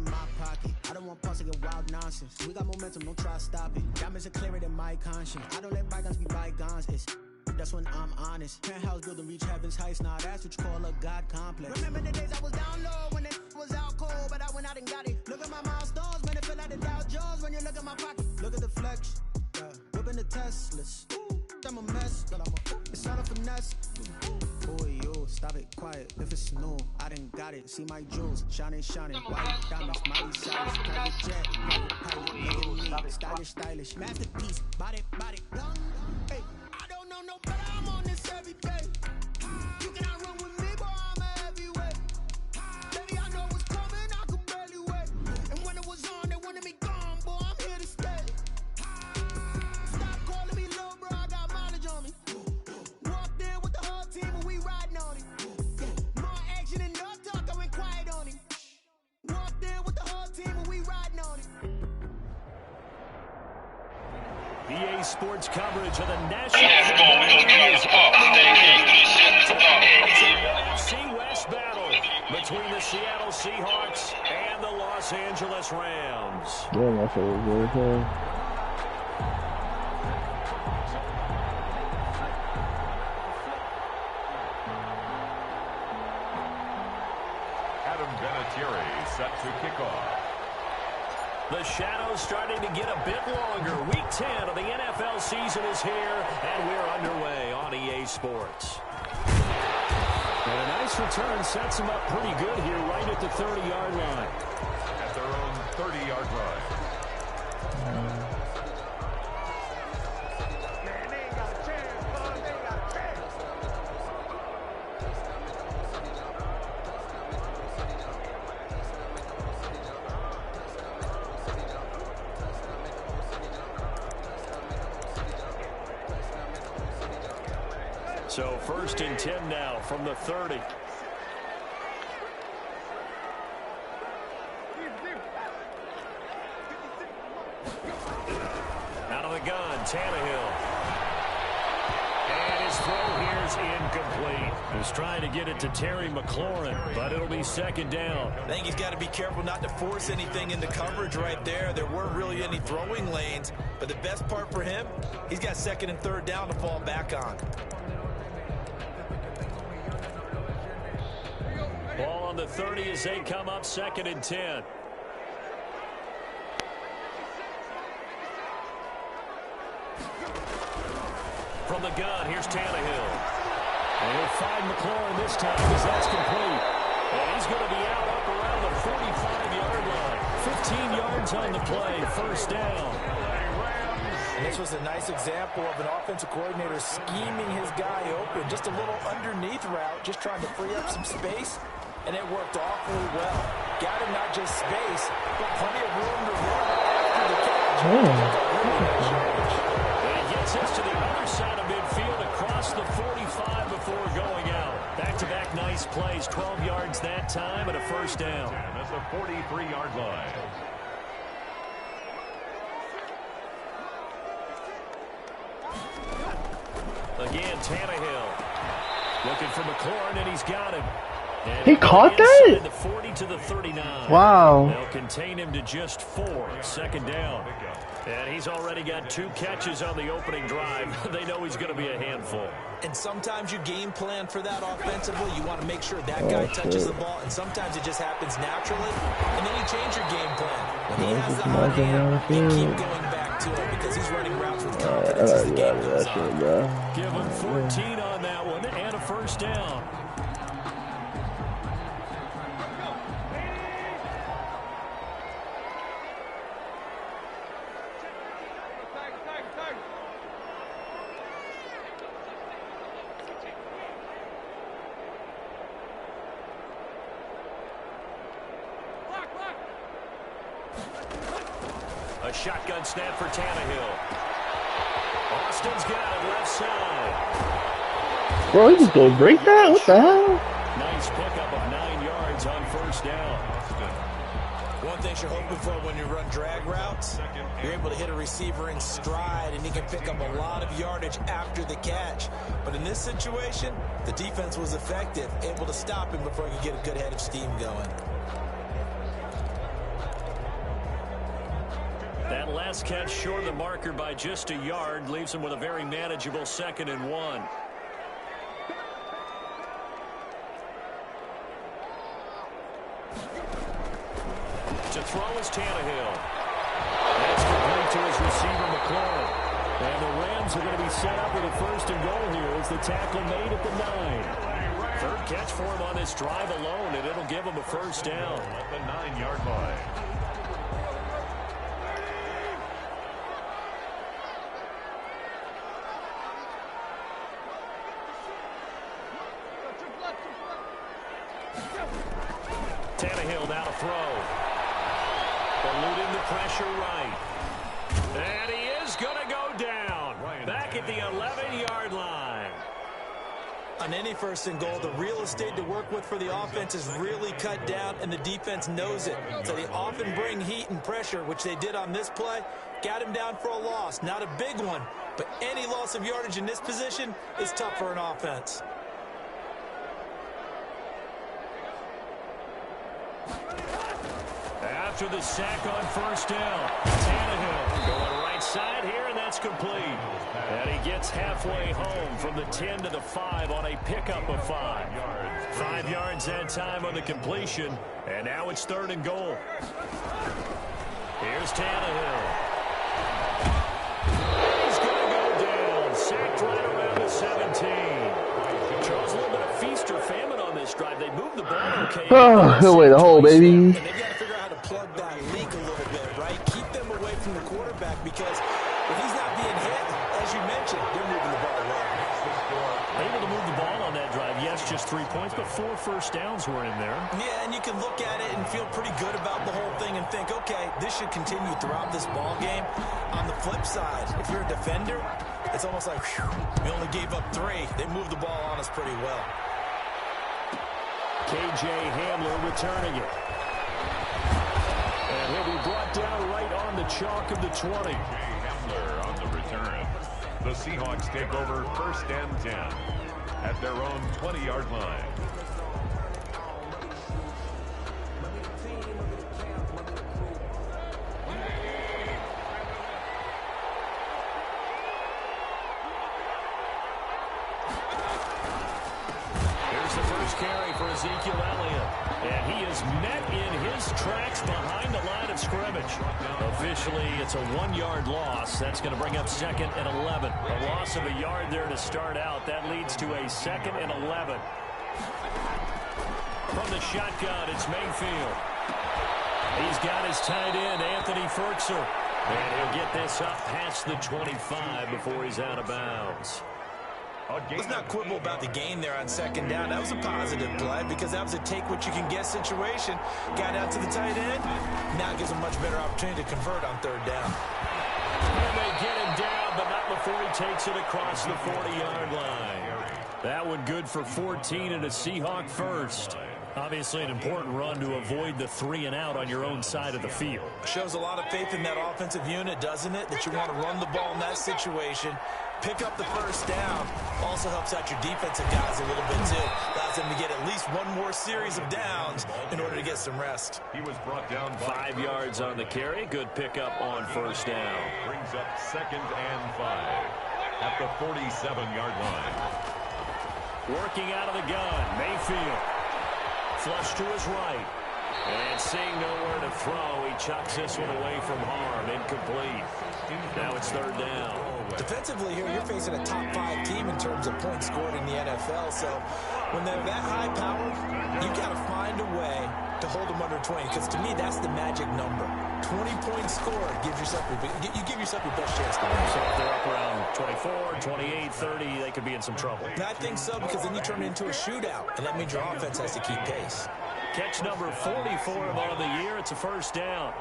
in my pocket. I don't want pulse to get wild nonsense. We got momentum, don't try to stop it. Diamonds are clearer than my conscience. I don't let bygones be bygones. That's when I'm honest. Penthouse building, reach heaven's heights. Now that's what you call a God complex. Remember the days I was down low when it was out cold, but I went out and got it. Look at my milestones, man, it feel like the Dow Jones when you look at my pocket. Look at the flex, whipping the Teslas. I'm a mess, but it's not a finesse. Oh, yo, stop it, quiet. If it's new, I done got it. See my jewels, shining, white diamonds, mighty size. Private jet, private pilot, stylish, masterpiece, body, young. Hey, I don't know no better, I'm on this every day. You cannot run with me, boy, I'm a heavyweight. Baby, I know what's coming, I could barely wait. And when it was on, they wanted me gone, boy, I'm here to stay. Stop calling me low, bro, I got mileage on me. Walked in with the whole team and we riding on it. More action and no talk, I went quiet on him. Walked in with the whole team and we riding on it. EA Sports coverage of the National NFC West battle between the Seattle Seahawks and the Los Angeles Rams. Yeah, that's what we're doing. Adam Vinatieri set to kick off. The shadow's starting to get a bit longer. Week 10 of the NFL season is here, and we're underway on EA Sports. And a nice return sets them up pretty good here right at the 30-yard line. At their own 30-yard line. So 1st and 10 now from the 30. Out of the gun, Tannehill. And his throw here's incomplete. He's trying to get it to Terry McLaurin, but it'll be 2nd down. I think he's got to be careful not to force anything into coverage right there. There weren't really any throwing lanes, but the best part for him, he's got 2nd and 3rd down to fall back on. Ball on the 30 as they come up 2nd and 10. From the gun, here's Tannehill. And he'll find McLaurin this time as that's complete. And he's going to be out up around the 45-yard line. 15 yards on the play, 1st down. And this was a nice example of an offensive coordinator scheming his guy open. Just a little underneath route, just trying to free up some space. And it worked awfully well. Got him not just space, but plenty of room to run after the catch. And he gets us to the other side of midfield across the 45 before going out. Back-to-back nice plays, 12 yards that time and a 1st down. And that's a 43-yard line. Again, Tannehill looking for McLaurin, and he's got him. And he caught that? The 40 to the 39. Wow. They'll contain him to just 4. 2nd down. And he's already got 2 catches on the opening drive. They know he's going to be a handful. And sometimes you game plan for that offensively. You want to make sure that guy touches the ball. And sometimes it just happens naturally. And then you change your game plan. When he has the hot hand, you keep going back to him because he's running routes with confidence as the game goes on. Give him 14 on that one and a 1st down. A shotgun snap for Tannehill. Austin's got it left side. Bro, he just gonna break that? What the hell? Nice pickup of 9 yards on 1st down. One thing you're hoping for when you run drag routes, you're able to hit a receiver in stride and he can pick up a lot of yardage after the catch. But in this situation, the defense was effective, able to stop him before he could get a good head of steam going. That last catch short of the marker by just a yard leaves him with a very manageable 2nd and 1. To throw is Tannehill. That's complete to his receiver, McLaurin. And the Rams are going to be set up with a 1st and goal here as the tackle made at the 9. 3rd catch for him on this drive alone, and it'll give him a 1st down. At the 9-yard line. Tannehill now to throw. Eluding the pressure right. And he is going to go down. Back at the 11-yard line. On any 1st and goal, the real estate to work with for the offense is really cut down, and the defense knows it. So they often bring heat and pressure, which they did on this play. Got him down for a loss. Not a big one, but any loss of yardage in this position is tough for an offense. After the sack on 1st down, Tannehill going right side here, and that's complete. And he gets halfway home from the 10 to the 5 on a pickup of 5. 5 yards that time on the completion, and now it's 3rd and goal. Here's Tannehill. He's going to go down, sacked right around the 17. Charles, a little bit of feast or famine on this drive. They moved the ball okay. Oh, away the hole, baby. And they've got to figure out how to plug that leak a little bit, right? Keep them away from the quarterback because if he's not being hit, as you mentioned, they're moving the ball well. Able to move the ball on that drive. Yes, just 3 points, but 4 first downs were in there. Yeah, and you can look at it and feel pretty good about the whole thing and think, okay, this should continue throughout this ball game. On the flip side, if you're a defender, it's almost like, whew, we only gave up 3. They moved the ball on us pretty well. K.J. Hamler returning it. And he'll be brought down right on the chalk of the 20. K.J. Hamler on the return. The Seahawks take over 1st and 10 at their own 20-yard line. Here's the first carry for Ezekiel Elliott. And he is met in his tracks behind the line of scrimmage. Officially, it's a 1-yard loss. That's going to bring up 2nd and 11. A loss of a yard there to start out. That leads to a 2nd and 11. From the shotgun, it's Mayfield. He's got his tight end, Anthony Firkser. And he'll get this up past the 25 before he's out of bounds. Let's not quibble about the gain there on 2nd down. That was a positive play because that was a take-what-you-can-get situation. Got out to the tight end. Now gives him a much better opportunity to convert on 3rd down. And they get him down, but not before he takes it across the 40-yard line. That one good for 14 and a Seahawk first. Obviously an important run to avoid the 3-and-out on your own side of the field. Shows a lot of faith in that offensive unit, doesn't it? That you want to run the ball in that situation. Pick up the 1st down. Also helps out your defensive guys a little bit, too. Allows them to get at least one more series of downs in order to get some rest. He was brought down 5 yards on the carry. Good pickup on 1st down. Brings up 2nd and 5 at the 47-yard line. Working out of the gun, Mayfield. Flush to his right. And seeing nowhere to throw, he chucks this one away from harm. Incomplete. Now it's 3rd down. Defensively here, you're facing a top 5 team in terms of points scored in the NFL. So when they're that high powered, you got to find a way to hold them under 20. Because to me, that's the magic number. 20 points scored gives yourself you give yourself your best chance to win. So if they're up around 24, 28, 30, they could be in some trouble. And I think so, because then you turn it into a shootout, and that means your offense has to keep pace. Catch number 44 of the year. It's a 1st down.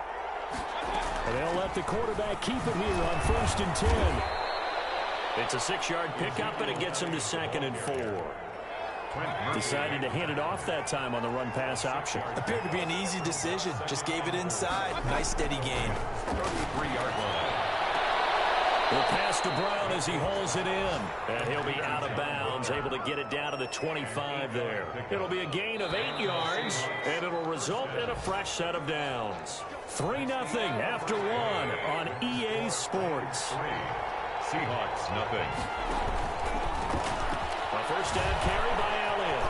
And they'll let the quarterback keep it here on 1st and 10. It's a 6-yard pickup, and it gets him to 2nd and 4. Decided to hand it off that time on the run-pass option. Appeared to be an easy decision. Just gave it inside. Nice, steady gain. 33-yard line. The pass to Brown as he holds it in. And he'll be out of bounds, able to get it down to the 25 there. It'll be a gain of 8 yards, and it'll result in a fresh set of downs. 3-0 after 1 on EA Sports. Seahawks, nothing. A first down carry by Elliott.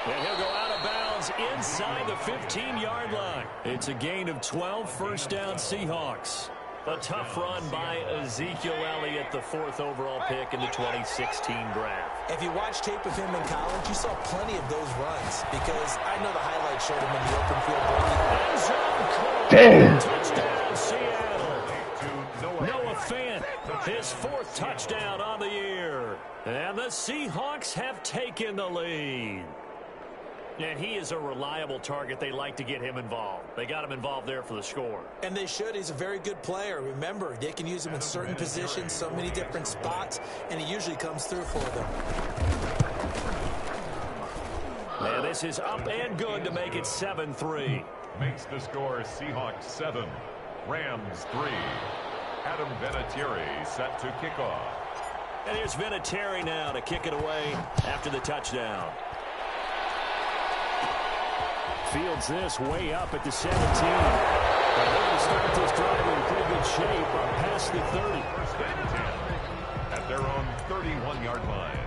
And he'll go out of bounds inside the 15-yard line. It's a gain of 12, first down Seahawks. A tough run by Ezekiel Elliott, the 4th overall pick in the 2016 draft. If you watch tape of him in college, you saw plenty of those runs because I know the highlights showed him in the open field breaking. Damn. Touchdown, Seattle. Noah Fant, his 4th touchdown on the year. And the Seahawks have taken the lead. And he is a reliable target. They like to get him involved. They got him involved there for the score. And they should. He's a very good player. Remember, they can use him in certain positions, so many different spots, and he usually comes through for them. And this is up and good to make it 7-3. Makes the score Seahawks 7, Rams 3. Adam Vinatieri set to kick off. And here's Vinatieri now to kick it away after the touchdown. Fields this way up at the 17. But they're going to start this drive in pretty good shape up past the 30. First and 10 at their own 31-yard line.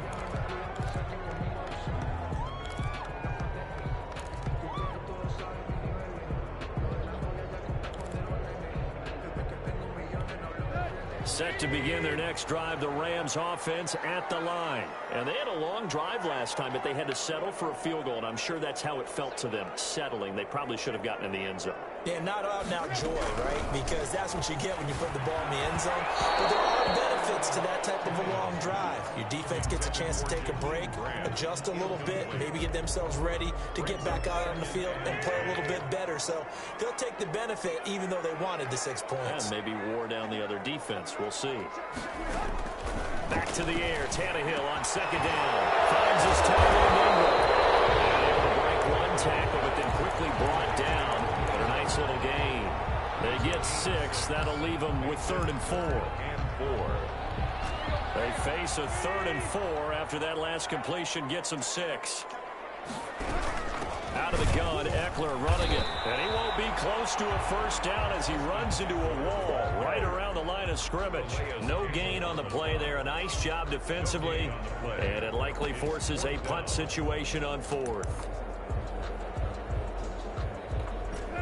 Set to begin their next drive, the Rams offense at the line. And they had a long drive last time, but they had to settle for a field goal, and I'm sure that's how it felt to them, settling. They probably should have gotten in the end zone. Yeah, not out and out joy, right? Because that's what you get when you put the ball in the end zone. But there are benefits to that type of a long drive. Your defense gets a chance to take a break, adjust a little bit, maybe get themselves ready to get back out on the field and play a little bit better. So they'll take the benefit even though they wanted the 6 points. And maybe wore down the other defense. We'll see. Back to the air. Tannehill on second down. Finds his tackle Ingram. And able to break one tackle, but then quickly brought down. But a nice little gain. They get 6. That'll leave them with 3rd and 4. They face a 3rd and 4 after that last completion gets them 6. Out of the gun, Eckler running it. And he won't be close to a first down as he runs into a wall right around the line of scrimmage. No gain on the play there. A nice job defensively. And it likely forces a punt situation on 4th.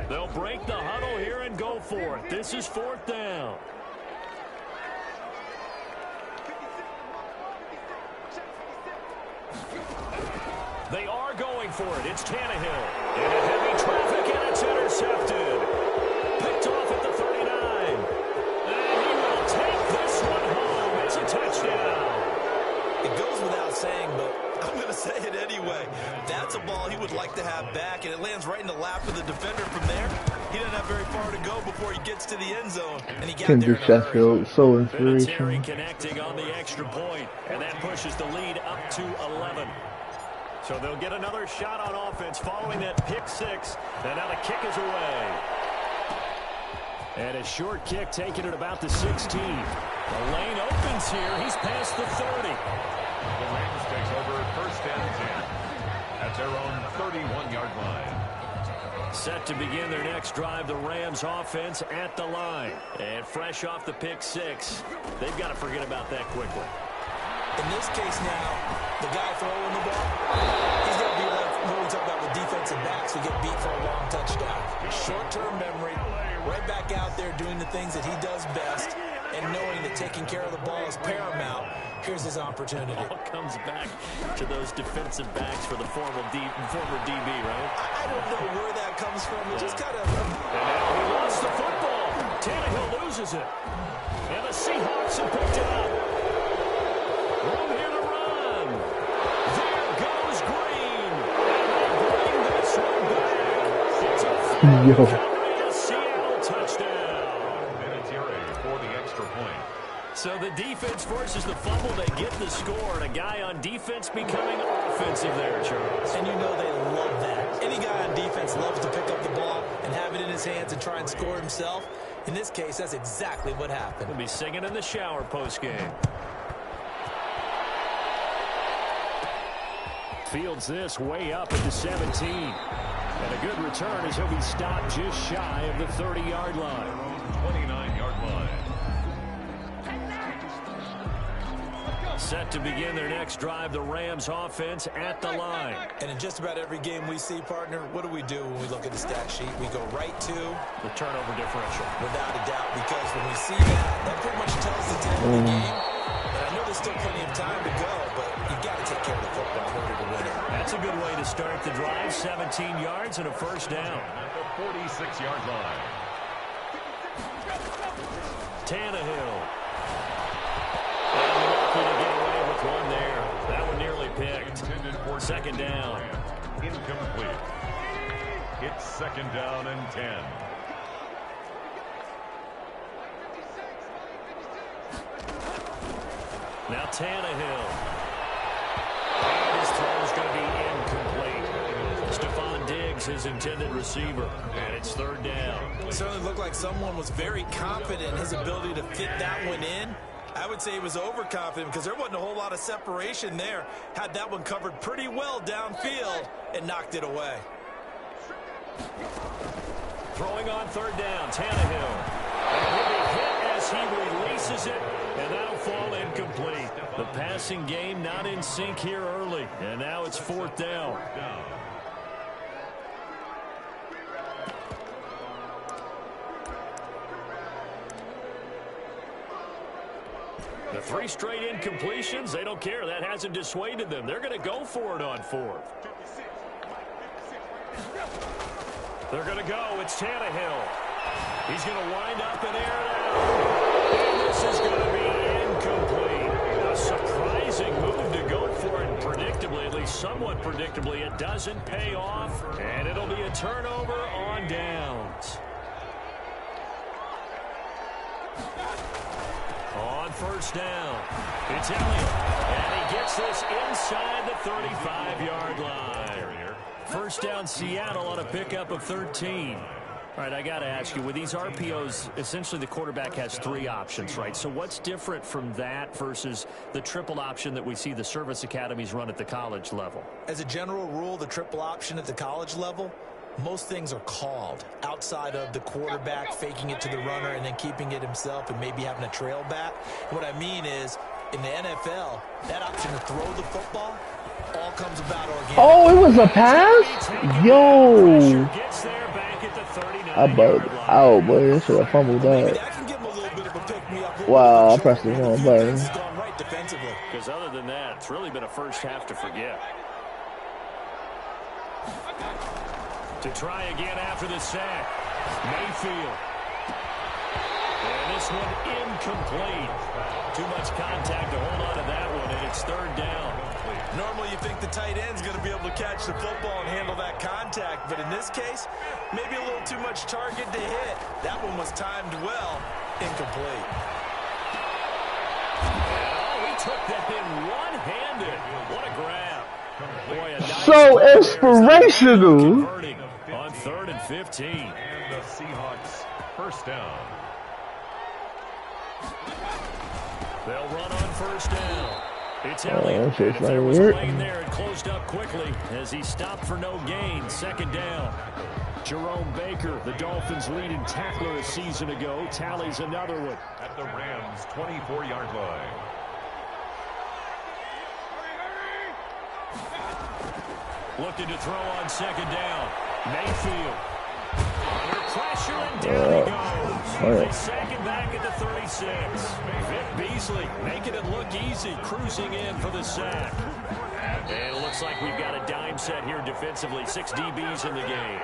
They'll break the huddle here and go for it. This is 4th down. They are going for it. It's Tannehill. Into heavy traffic, and it's intercepted. Picked off at the 39. And he will take this one home. It's a touchdown. It goes without saying, but I'm going to say it anyway. That's a ball he would like to have back, and it lands right in the lap of the defender from there. He doesn't have very far to go before he gets to the end zone. And he got there in a Sheffield, so inspirational. Vinatieri connecting on the extra point, and that pushes the lead up to 11. So they'll get another shot on offense following that pick 6. And now the kick is away. And a short kick taken at about the 16. The lane opens here. He's past the 30. The Rams takes over first and 10 at their own 31-yard line. Set to begin their next drive, the Rams offense at the line. And fresh off the pick 6. They've got to forget about that quickly. In this case now, the guy throwing the ball, he's going to be like what we talk about with defensive backs who get beat for a long touchdown. Short-term memory, right back out there doing the things that he does best, and knowing that taking care of the ball is paramount. Here's his opportunity. It all comes back to those defensive backs for the former DB, right? I don't know where that comes from. It just kind of... And now he lost the football. Tannehill loses it. And the Seahawks have picked it up. Room here to run. There goes Green. And they bring this one back. It's a Seattle touchdown. Vinatieri for the extra point. So the defense forces the fumble. They get the score. And a guy on defense becoming offensive there, Charles. And you know they love that. Any guy on defense loves to pick up the ball and have it in his hands and try and score himself. In this case, that's exactly what happened. We'll be singing in the shower post-game. Fields this way up at the 17. And a good return as he'll be stopped just shy of the 30-yard line. 29-yard line. Set to begin their next drive, the Rams offense at the line. And in just about every game we see, partner, what do we do when we look at the stat sheet? We go right to the turnover differential. Without a doubt, because when we see that pretty much tells the tempo of the game. And I know there's still plenty of time to go, but you've got to take care of the football in order to win it. That's a good way to start the drive. 17 yards and a first down. At the 46-yard line. Tannehill. And lucky to get away with one there. That one nearly picked. Second down. Incomplete. It's second down and 10. Now Tannehill. And his throw is going to be incomplete. Stephon Diggs, his intended receiver. And it's third down. It certainly looked like someone was very confident in his ability to fit that one in. I would say he was overconfident because there wasn't a whole lot of separation there. Had that one covered pretty well downfield and knocked it away. Throwing on third down, Tannehill. And he'll be hit as he releases it, and that'll fall incomplete. The passing game not in sync here early, and now it's fourth down. The three straight incompletions, they don't care. That hasn't dissuaded them. They're going to go for it on fourth. They're going to go. It's Tannehill. He's going to wind up and air it out. And this is going to be incomplete. A surprising move to go for it. Predictably, at least somewhat predictably, it doesn't pay off. And it'll be a turnover on downs. On first down, it's Elliott, and he gets this inside the 35-yard line. First down, Seattle on a pickup of 13. All right, I got to ask you, with these RPOs, essentially the quarterback has three options, right? So what's different from that versus the triple option that we see the service academies run at the college level? As a general rule, the triple option at the college level, most things are called outside of the quarterback faking it to the runner and then keeping it himself and maybe having a trail back. What I mean is, in the NFL, that option to throw the football all comes about organically. Oh, it was a pass? Yo! I bugged out, boy. I should have fumbled that. Wow, I pressed the wrong button. Because other than that, it's really been a first half to forget. To try again after the sack. Mayfield. And this one incomplete. Too much contact to hold on to that one, and it's third down. Normally you think the tight end's going to be able to catch the football and handle that contact, but in this case, maybe a little too much target to hit. That one was timed well. Incomplete. Oh, he took that in one-handed. What a grab. Boy, a nice So inspirational. On 3rd and 15. And the Seahawks first down. They'll run on first down. It's Elliott. If there was a lane there, it closed up quickly as he stopped for no gain. Second down. Jerome Baker, the Dolphins' leading tackler a season ago, tallies another one. At the Rams' 24-yard line. Looking to throw on second down. Mayfield. Under pressure, and down he goes. They sack him back at the 36. Vic Beasley making it look easy, cruising in for the sack. And it looks like we've got a dime set here defensively. 6 DBs in the game.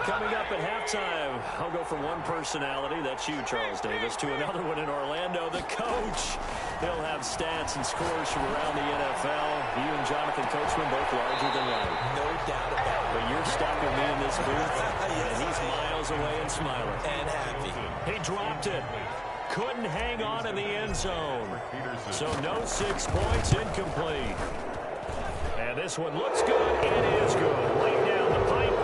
Coming up at halftime, I'll go from one personality, that's you, Charles Davis, to another one in Orlando, the coach. He'll have stats and scores from around the NFL. You and Jonathan Coachman both larger than life. No doubt about it. But you're stuck with me in this booth, and he's miles away and smiling. And happy. He dropped it. Couldn't hang on in the end zone. So no 6 points, incomplete. And this one looks good. It is good. Right down the pipe.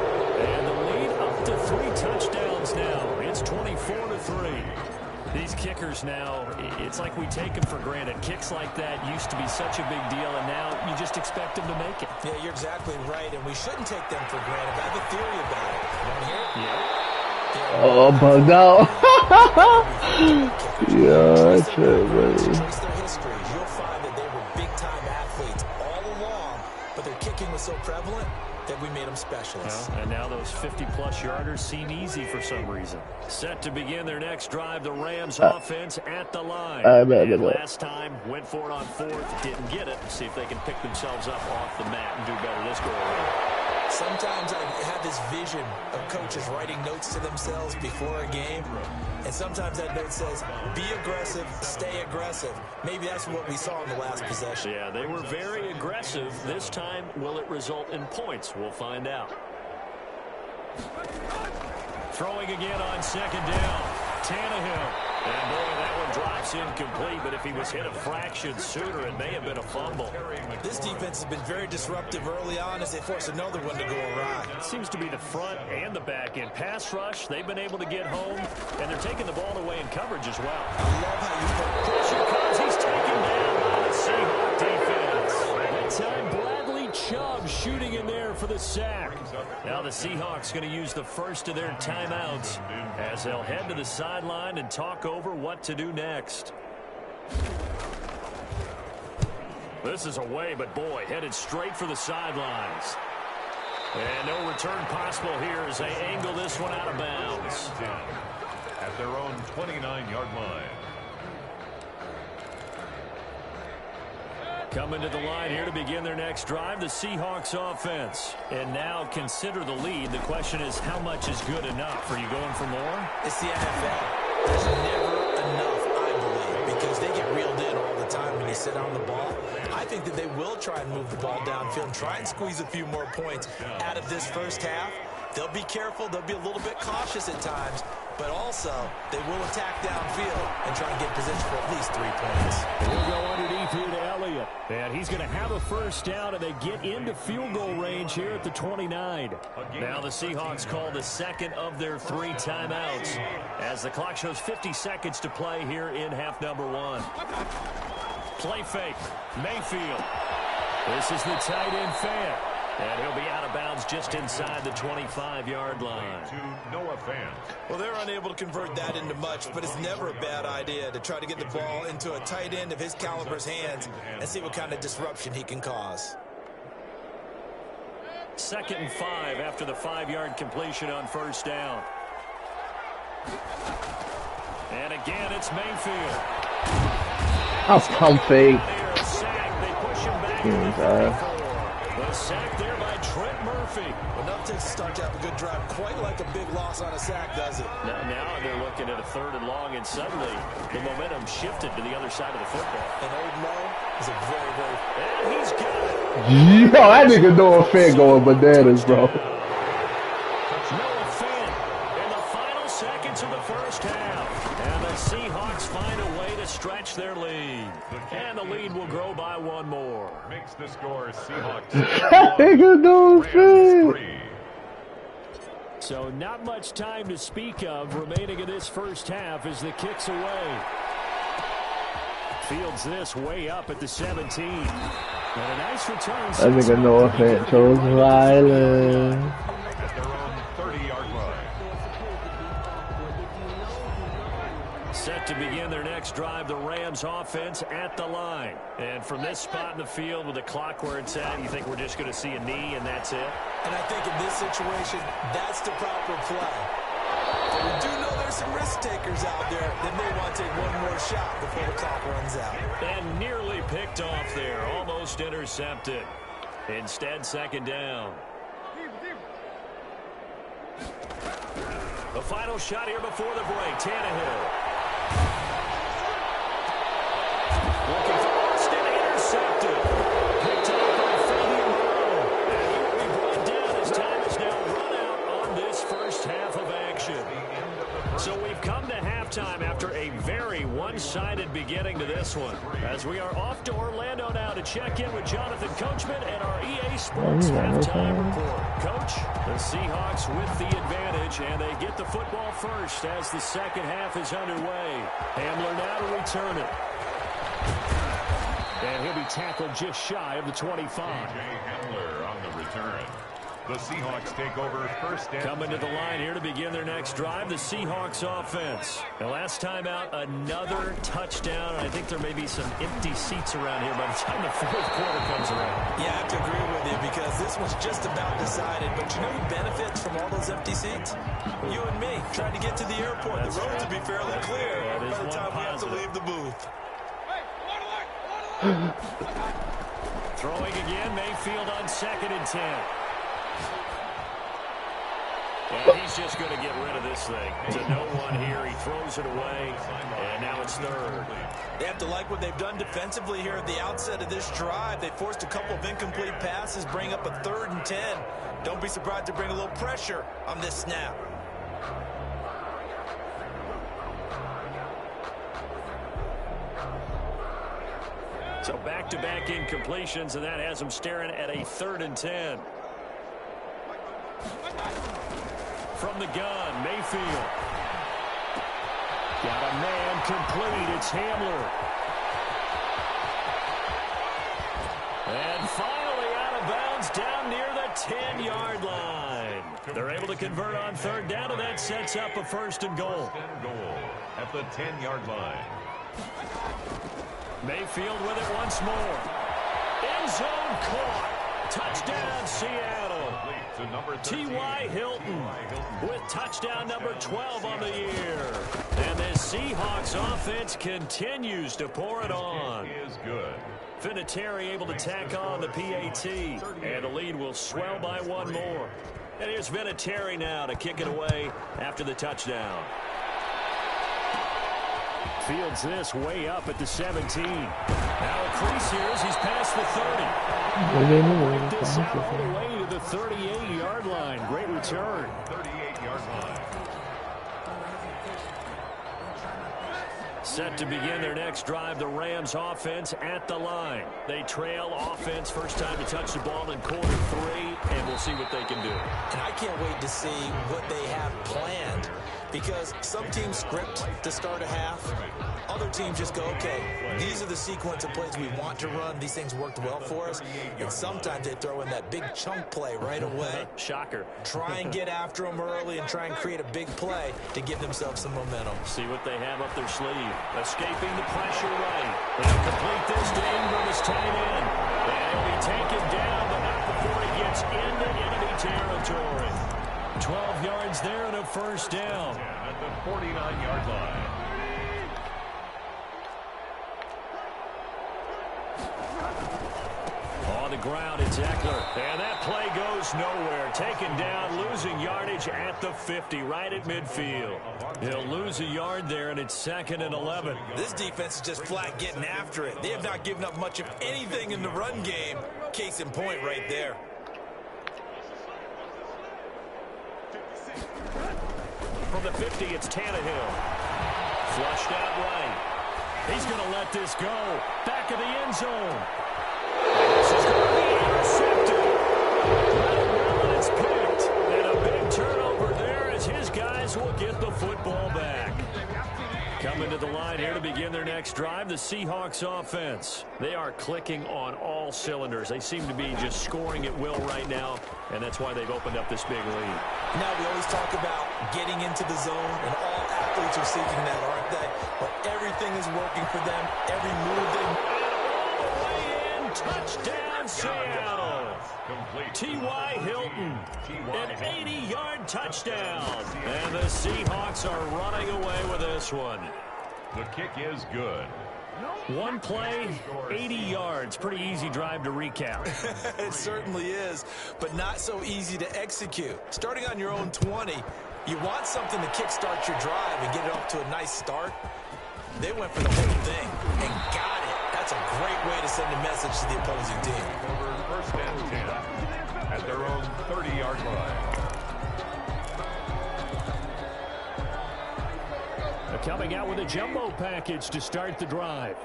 And the lead up to 3 touchdowns stands now. It's 24-3. These kickers now, it's like we take them for granted. Kicks like that used to be such a big deal, and now you just expect them to make it. Yeah, you're exactly right, and we shouldn't take them for granted. I have a theory about it. You want to hear it? Yeah. Oh, bugged out. Yeah, that's it, buddy. Trace their history. You'll find that they were big-time athletes all along, but their kicking was so prevalent that we made them specialists. Well, and now those 50-plus yarders seem easy for some reason. Set to begin their next drive, the Rams offense at the line. And last time, went for it on fourth, didn't get it. See if they can pick themselves up off the mat and do better this go around. Sometimes I have this vision of coaches writing notes to themselves before a game, and sometimes that note says, be aggressive, stay aggressive. Maybe that's what we saw in the last possession. Yeah, they were very aggressive. This time, will it result in points? We'll find out. Throwing again on second down. Tannehill. And boy, that one drops incomplete, but if he was hit a fraction sooner, it may have been a fumble. This defense has been very disruptive early on as they force another one to go awry. It seems to be the front and the back end. Pass rush, they've been able to get home, and they're taking the ball away in coverage as well. I love how you put pressure comes. He's taken down by the Seahawks defense. That time, Bradley Chubb shooting in there for the sack. Now the Seahawks going to use the first of their timeouts as they'll head to the sideline and talk over what to do next. This is away, but boy, headed straight for the sidelines. And no return possible here as they angle this one out of bounds. At their own 29-yard line. Coming to the line here to begin their next drive, the Seahawks offense. And now consider the lead. The question is, how much is good enough? Are you going for more? It's the NFL. There's never enough, I believe, because they get reeled in all the time when you sit on the ball. I think that they will try and move the ball downfield and try and squeeze a few more points out of this first half. They'll be careful. They'll be a little bit cautious at times, but also they will attack downfield and try and get position for at least 3 points. We'll go underneath here to Elliott. And he's going to have a first down, and they get into field goal range here at the 29. Now the Seahawks call the second of their 3 timeouts as the clock shows 50 seconds to play here in half number 1. Play fake. Mayfield. This is the tight end Fant. And he'll be out of bounds just inside the 25-yard line. To Noah Fant. Well, they're unable to convert that into much, but it's never a bad idea to try to get the ball into a tight end of his caliber's hands and see what kind of disruption he can cause. 2nd and 5 after the 5-yard completion on first down. And again, it's Mayfield. That's comfy. They push him back. The sack there by Trent Murphy. Well, nothing takes a start to have a good drive quite like a big loss on a sack, does it? Now they're looking at a 3rd and long, and suddenly the momentum shifted to the other side of the football. And Old Mo is a very, very... And he's got it. Yo, that nigga Noah Fant going bananas, bro. Noah Fant in the final seconds of the first half. And the Seahawks find a way to stretch their lead. And the lead will grow by 1 more. Makes the score Seahawks. That nigga Noah Fant. So not much time to speak of remaining in this first half as the kick's away. Fields this way up at the 17. And a nice return. I think I know if it chose violence. At their own 30-yard line. Set to begin their next drive, the Rams offense at the line. And from this spot in the field with the clock where it's at, you think we're just going to see a knee and that's it? And I think in this situation, that's the proper play. But we do know there's some risk takers out there that may want to take one more shot before the clock runs out. And nearly picked off there, almost intercepted. Instead, 2nd down. The final shot here before the break, Tannehill. Looking for Austin, intercepted. Picked up by Fabian Moreau. And he will be brought down as time is now run out on this first half of action. So we've come to halftime. halftime after a very one-sided beginning to this one. As we are off to Orlando now to check in with Jonathan Coachman and our EA Sports halftime report. Coach, the Seahawks with the advantage, and they get the football first as the second half is underway. Hamler now to return it. And he'll be tackled just shy of the 25. Jay Hamler on the return. The Seahawks take over first and coming to the line here to begin their next drive, the Seahawks offense. The last time out, another touchdown. I think there may be some empty seats around here by the time the fourth quarter comes around. Yeah, I have to agree with you because this one's just about decided. But you know who benefits from all those empty seats? You and me, trying to get to the airport. The roads will be fairly clear by the time we have to leave the booth. Throwing again, Mayfield on 2nd and 10. And he's just going to get rid of this thing. To no one here. He throws it away, and now it's 3rd. They have to like what they've done defensively here at the outset of this drive. They forced a couple of incomplete passes, bring up a 3rd and 10. Don't be surprised to bring a little pressure on this snap. So back-to-back incompletions, and that has them staring at a 3rd and 10. From the gun, Mayfield. Got a man complete. It's Hamler. And finally out of bounds down near the 10-yard line. They're able to convert on 3rd down, and that sets up a 1st and goal. At the 10-yard line. Mayfield with it once more. End zone caught. Touchdown, Seattle. T.Y. Hilton with touchdown number 12 on the year. And the Seahawks offense continues to pour it on. Is good. Vinatieri able to tack on the PAT. And the lead will swell by one more. And here's Vinatieri now to kick it away after the touchdown. Fields this way up at the 17. Now a crease here as he's past the 30. This out all the way to the 38-yard line. Great return. 38-yard line. Set to begin their next drive, the Rams offense at the line. They trail offense, first time to touch the ball in quarter 3, and we'll see what they can do. And I can't wait to see what they have planned, because some teams script to start a half. Other teams just go, okay, these are the sequence of plays we want to run. These things worked well for us. And sometimes they throw in that big chunk play right away. Shocker. Try and get after them early and try and create a big play to give themselves some momentum. See what they have up their sleeve. Escaping the pressure right. They'll complete this to Ingram as tight end. And he'll be taken down, but not before he gets into enemy territory. 12 yards there and a 1st down. At the 49-yard line. On the ground, it's Eckler. And that play goes nowhere. Taken down, losing yardage at the 50, right at midfield. He'll lose a yard there, and it's 2nd and 11. This defense is just flat getting after it. They have not given up much of anything in the run game. Case in point right there. From the 50, it's Tannehill. Flushed out right. He's going to let this go. Back of the end zone. This is going to be intercepted. Well, it's picked. And a big turnover there as his guys will get the football back. Coming to the line here to begin their next drive, the Seahawks offense. They are clicking on all cylinders. They seem to be just scoring at will right now, and that's why they've opened up this big lead. Now we always talk about getting into the zone, and all athletes are seeking that, aren't they? But everything is working for them. Every move they make. Touchdown, Seattle. T.Y. Hilton, an 80-yard touchdown. And the Seahawks are running away with this one. The kick is good. One play, 80 yards. Pretty easy drive to recount. It certainly is, but not so easy to execute. Starting on your own 20, you want something to kickstart your drive and get it off to a nice start. They went for the whole thing and got it. That's a great way to send a message to the opposing team. Over 1st and 10 at their own 30-yard line. A coming out with a jumbo package to start the drive.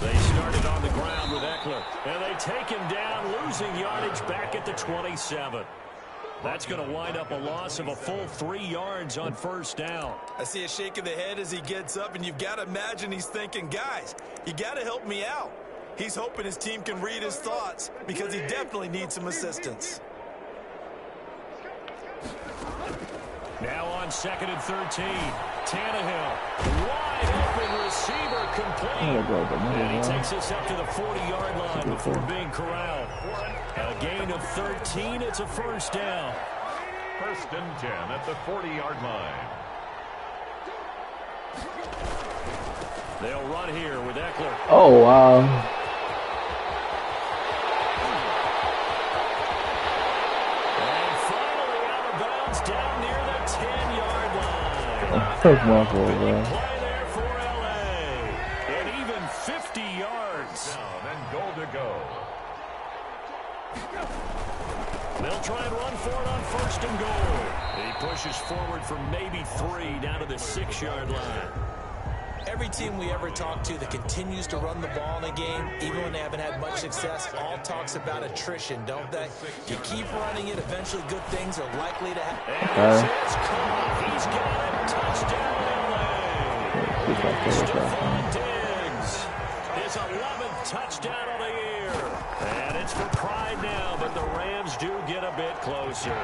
They started on the ground with Eckler, and they take him down, losing yardage back at the 27. That's going to wind up a loss of a full 3 yards on first down. I see a shake of the head as he gets up, and you've got to imagine he's thinking, guys, you got to help me out. He's hoping his team can read his thoughts because he definitely needs some assistance. Now on 2nd and 13, Tannehill, wide open receiver, complete. And he takes us up to the 40-yard line before being corralled. A gain of 13, it's a first down. 1st and 10 at the 40-yard line. They'll run here with Eckler. Oh, wow. Down near the 10-yard line. That's my fault, bro. Play there for L.A. And even 50 yards. Down and goal to go. They'll try and run for it on 1st and goal. He pushes forward for maybe 3 down to the 6-yard line. Every team we ever talk to that continues to run the ball in a game, even when they haven't had much success, all talks about attrition, don't they? If you keep running it, eventually good things are likely to happen. He's got it. Touchdown, LA. Stephon Diggs. His 11th touchdown of the year. And it's for pride now, but the Rams do get a bit closer.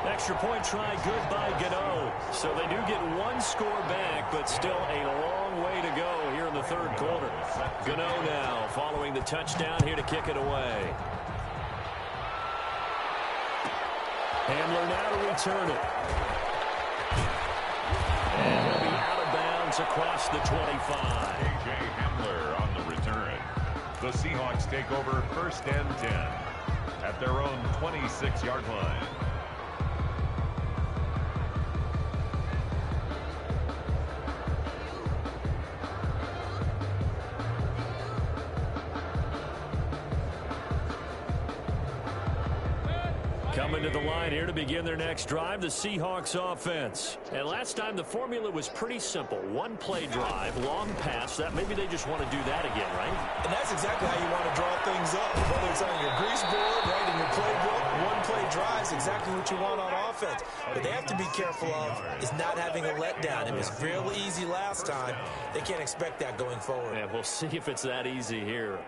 Extra point try good by Gano. So they do get 1 score back, but still a long way to go here in the 3rd quarter. Gano now following the touchdown here to kick it away. Handler now to return it. And it'll be out of bounds across the 25. A.J. Hamler on the return. The Seahawks take over 1st and 10 at their own 26-yard line. Coming to the line here to begin their next drive, the Seahawks offense. And last time the formula was pretty simple. 1-play drive, long pass. That maybe they just want to do that again, right? And that's exactly how you want to draw things up. Whether it's on your grease board, right, in your playbook, 1-play drive is exactly what you want on offense. What they have to be careful of is not having a letdown. It was real easy last time. They can't expect that going forward. And we'll see if it's that easy here.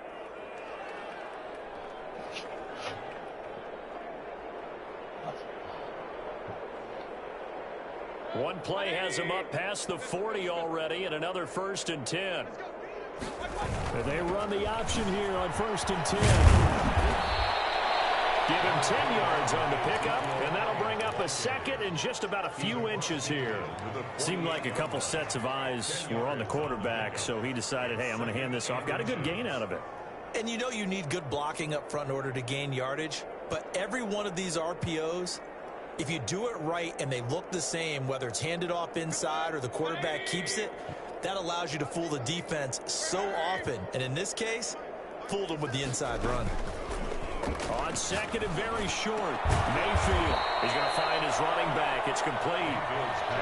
One play has him up past the 40 already, and another 1st and 10. And they run the option here on 1st and 10. Give him 10 yards on the pickup, and that'll bring up a 2nd and just about a few inches here. Seemed like a couple sets of eyes were on the quarterback, so he decided, hey, I'm going to hand this off. Got a good gain out of it. And you know you need good blocking up front in order to gain yardage, but every one of these RPOs, if you do it right and they look the same, whether it's handed off inside or the quarterback keeps it, that allows you to fool the defense so often. And in this case, fooled them with the inside run. On 2nd and very short, Mayfield is going to find his running back. It's complete.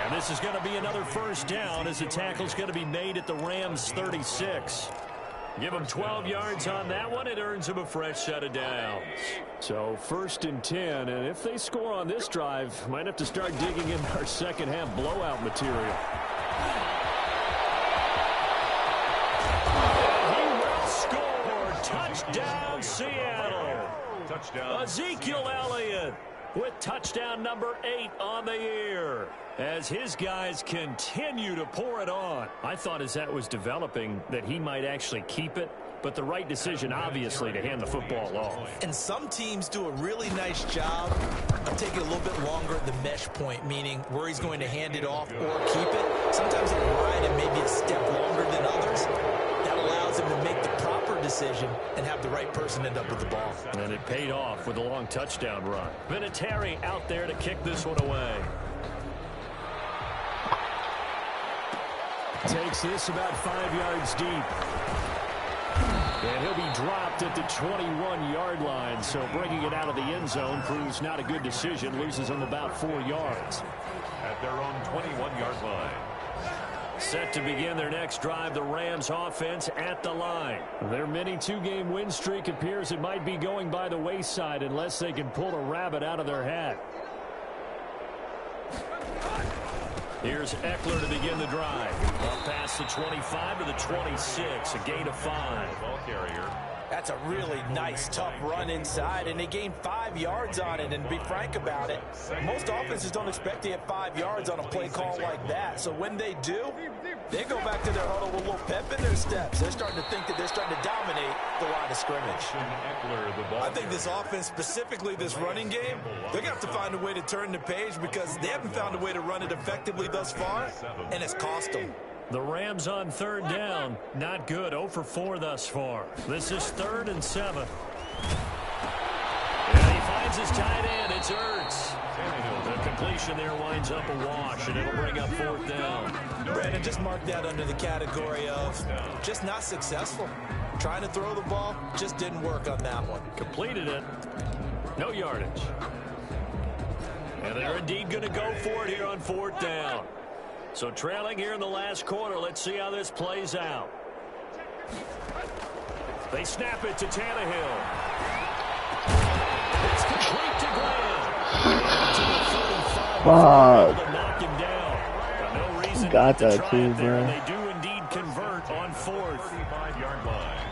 And this is going to be another 1st down as the tackle's going to be made at the Rams' 36. Give him 12 yards on that one. It earns him a fresh set of downs. So 1st and 10, and if they score on this drive, might have to start digging in our second-half blowout material. And he will score. Touchdown, Seattle. Touchdown. Ezekiel Elliott with touchdown number 8 on the year. As his guys continue to pour it on. I thought as that was developing that he might actually keep it, but the right decision, obviously, to hand the football off. And some teams do a really nice job of taking a little bit longer at the mesh point, meaning where he's going to hand it off or keep it. Sometimes they ride him maybe a step longer than others. That allows him to make the proper decision and have the right person end up with the ball. And it paid off with a long touchdown run. Vinatieri out there to kick this one away. Takes this about 5 yards deep. And he'll be dropped at the 21-yard line. So bringing it out of the end zone proves not a good decision. Loses him about 4 yards. At their own 21-yard line. Set to begin their next drive, the Rams offense at the line. Their mini 2-game win streak appears it might be going by the wayside unless they can pull a rabbit out of their hat. Here's Eckler to begin the drive. Up past the 25 to the 26, a gain of 5. Ball carrier. That's a really nice, tough run inside, and they gained 5 yards on it. And to be frank about it, most offenses don't expect to get 5 yards on a play call like that. So when they do, they go back to their huddle with a little pep in their steps. They're starting to think that they're starting to dominate the line of scrimmage. I think this offense, specifically this running game, they're going to have to find a way to turn the page because they haven't found a way to run it effectively thus far, and it's cost them. The Rams on 3rd down. Not good. 0 for 4 thus far. This is 3rd and 7. And he finds his tight end. It's Ertz. The completion there winds up a wash, and it'll bring up 4th down. Brandon, just mark that under the category of just not successful. Trying to throw the ball, just didn't work on that one. Completed it. No yardage. And they're indeed going to go for it here on 4th down. So trailing here in the last quarter. Let's see how this plays out. They snap it to Tannehill. It's complete to Graham. To the 35. To knock him down. No reason got to that try too, it there. bro. They do indeed convert on 4th. 35-yard line.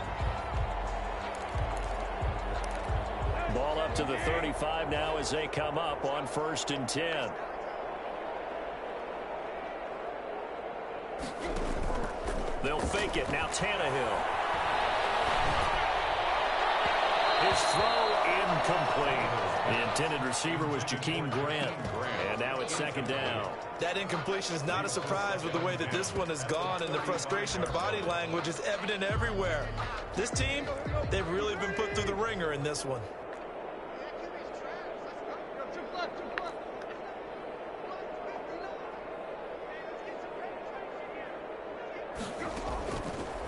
Ball up to the 35 now as they come up on 1st and 10. They'll fake it. Now Tannehill. His throw incomplete. The intended receiver was Jakeem Grant. And now it's 2nd down. That incompletion is not a surprise with the way that this one has gone, and the frustration, the body language is evident everywhere. This team, they've really been put through the ringer in this one.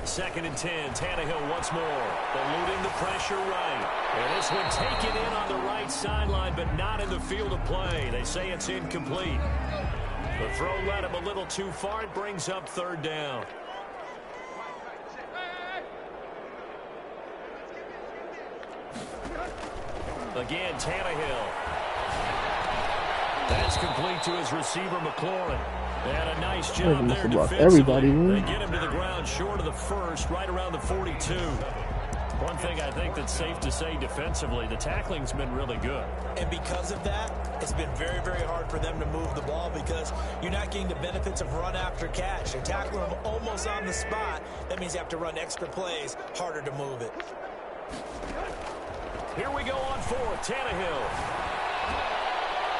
Second and 10. Tannehill once more. Eluding the pressure right. And this one taken in on the right sideline, but not in the field of play. They say it's incomplete. The throw led him a little too far. It brings up 3rd down. Again, Tannehill. That's complete to his receiver, McLaurin. And a nice job there defensively. They get him to the ground short of the 1st, right around the 42. One thing I think that's safe to say defensively, the tackling's been really good. And because of that, it's been very, very hard for them to move the ball because you're not getting the benefits of run after catch. You're tackling them almost on the spot. That means you have to run extra plays, harder to move it. Here we go on 4th. Tannehill.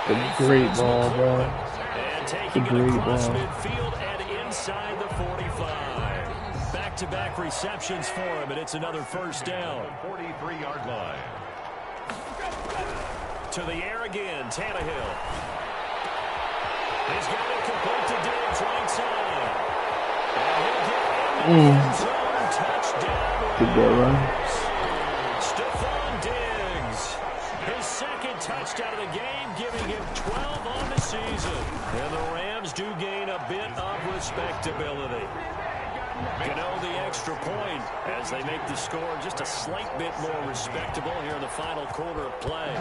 A great ball, bro. And taking it across midfield and inside the 45. Back-to-back receptions for him, and it's another 1st down. 43-yard line. To the air again, Tannehill. He's got it complete to Diggs, right side. And he'll get in the end zone. Touchdown. Good ball, right? Stephon Diggs. His 2nd touchdown of the game, giving him 12 on the season. And the Rams do gain a bit of respectability. Gano the extra point as they make the score just a slight bit more respectable here in the final quarter of play.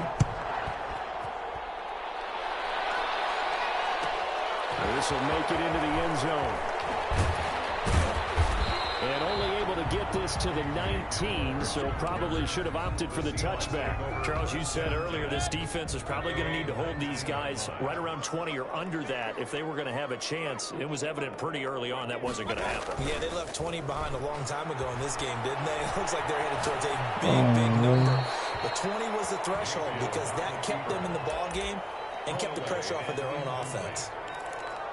This will make it into the end zone. And only able to get this to the 19, so probably should have opted for the touchback. Charles, you said earlier this defense is probably going to need to hold these guys right around 20 or under that if they were going to have a chance. It was evident pretty early on that wasn't going to happen. Yeah, they left 20 behind a long time ago in this game, didn't they? It looks like they're headed towards a big number. But 20 was the threshold because that kept them in the ball game and kept the pressure off of their own offense.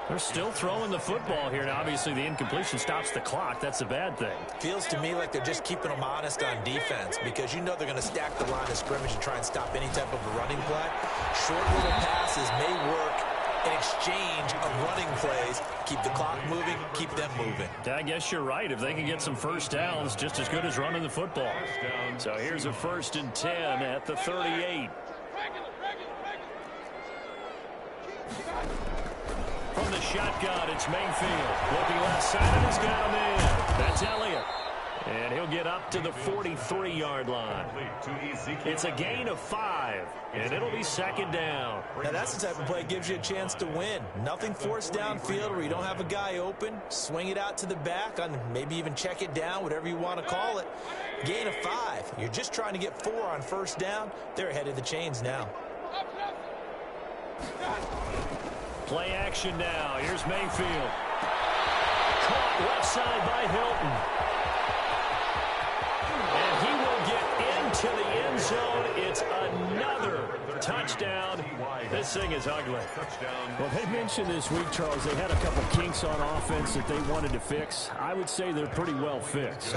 They're still throwing the football here, and obviously the incompletion stops the clock. That's a bad thing. Feels to me like they're just keeping them honest on defense because you know they're going to stack the line of scrimmage and try and stop any type of a running play. Short little passes may work an exchange of running plays. Keep the clock moving, keep them moving. I guess you're right. If they can get some first downs, just as good as running the football. So here's a 1st and 10 at the 38. From the shotgun, it's Mayfield. Looking left side, and he's got him in. That's Elliott. And he'll get up to the 43-yard line. It's a gain of 5, and it'll be 2nd down. Now, that's the type of play that gives you a chance to win. Nothing forced downfield where you don't have a guy open. Swing it out to the back, on maybe even check it down, whatever you want to call it. Gain of 5. You're just trying to get 4 on 1st down. They're ahead of the chains now. Play action now. Here's Mayfield. Caught left side by Hilton. And he will get into the end zone. It's another touchdown. This thing is ugly. Well, they mentioned this week, Charles, they had a couple kinks on offense that they wanted to fix. I would say they're pretty well fixed.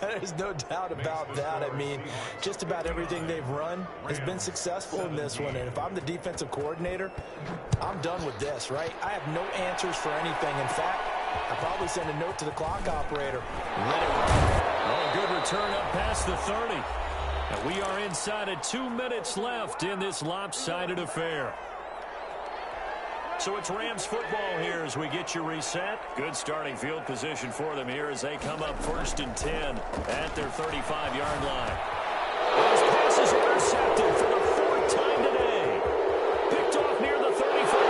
There's no doubt about that. I mean, just about everything they've run has been successful in this one. And if I'm the defensive coordinator, I'm done with this, right? I have no answers for anything. In fact, I'll probably send a note to the clock operator. Let it run. Oh, good return up past the 30. And we are inside of 2 minutes left in this lopsided affair. So it's Rams football here as we get you reset. Good starting field position for them here as they come up 1st and 10 at their 35-yard line. This pass is intercepted for the 4th time today. Picked off near the 35.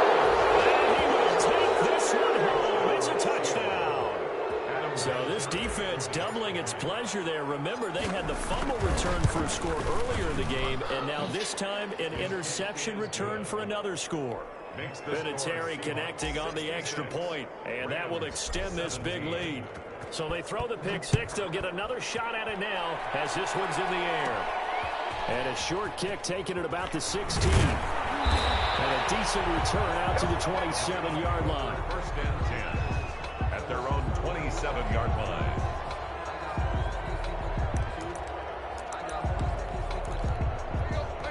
And he will take this one home. It's a touchdown. So this defense doubling its pleasure there. Remember, they had the fumble return for a score earlier in the game, and now this time an interception return for another score. Vinatieri connecting on the extra point, and that will extend this big lead. So they throw the pick 6. They'll get another shot at it now as this one's in the air. And a short kick taken at about the 16. And a decent return out to the 27-yard line. 1st and 10 at their own 27-yard line.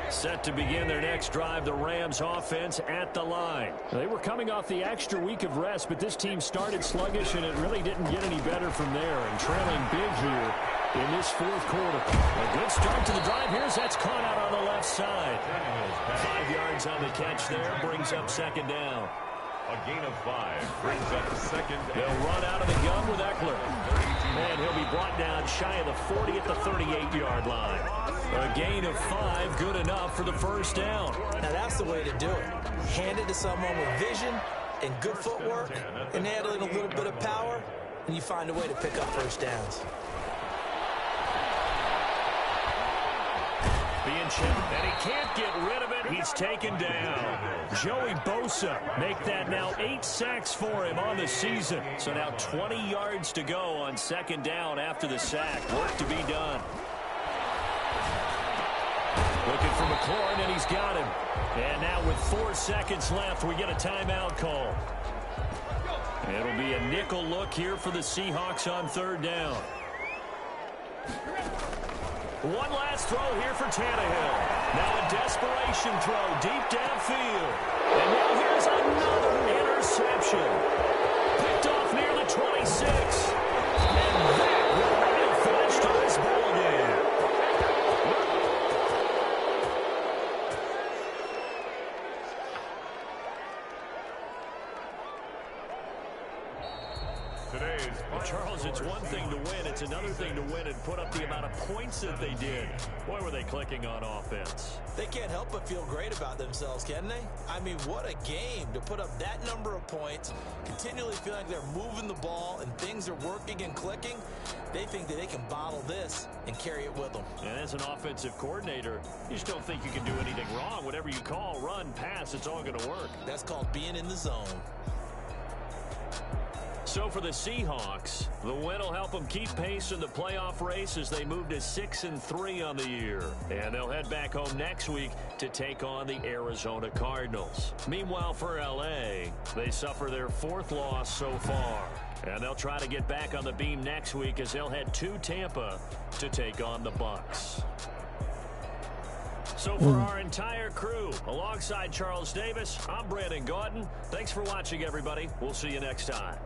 Set to begin their next drive, the Rams offense at the line. They were coming off the extra week of rest, but this team started sluggish, and it really didn't get any better from there. And trailing big here in this 4th quarter. A good start to the drive. Here's that's caught out on the left side. 5 yards on the catch there, brings up 2nd down. A gain of 5 brings up 2nd. They'll run out of the gun with Eckler. And he'll be brought down shy of the 40 at the 38-yard line. A gain of 5, good enough for the 1st down. Now that's the way to do it. Hand it to someone with vision and good footwork and handling a little bit of power, and you find a way to pick up 1st downs. Being chipped, and he can't get rid of it. He's taken down. Joey Bosa make that now 8 sacks for him on the season. So now 20 yards to go on 2nd down after the sack. Work to be done. Looking for McLaurin, and he's got him. And now with 4 seconds left, we get a timeout call. It'll be a nickel look here for the Seahawks on 3rd down. One last throw here for Tannehill. Now a desperation throw deep downfield. And now here's another interception. Picked off near the 26. And that will bring a finish to this ball game. Well, Charles, it's one thing to win. It's another thing to win and put up the amount of points that they did. Boy, were they clicking on offense. They can't help but feel great about themselves, can they? I mean, what a game to put up that number of points, continually feel like they're moving the ball and things are working and clicking. They think that they can bottle this and carry it with them. And as an offensive coordinator, you just don't think you can do anything wrong. Whatever you call, run, pass, it's all going to work. That's called being in the zone. So for the Seahawks, the win will help them keep pace in the playoff race as they move to 6-3 on the year. And they'll head back home next week to take on the Arizona Cardinals. Meanwhile, for L.A., they suffer their 4th loss so far. And they'll try to get back on the beam next week as they'll head to Tampa to take on the Bucs. So for our entire crew, alongside Charles Davis, I'm Brandon Gaudin. Thanks for watching, everybody. We'll see you next time.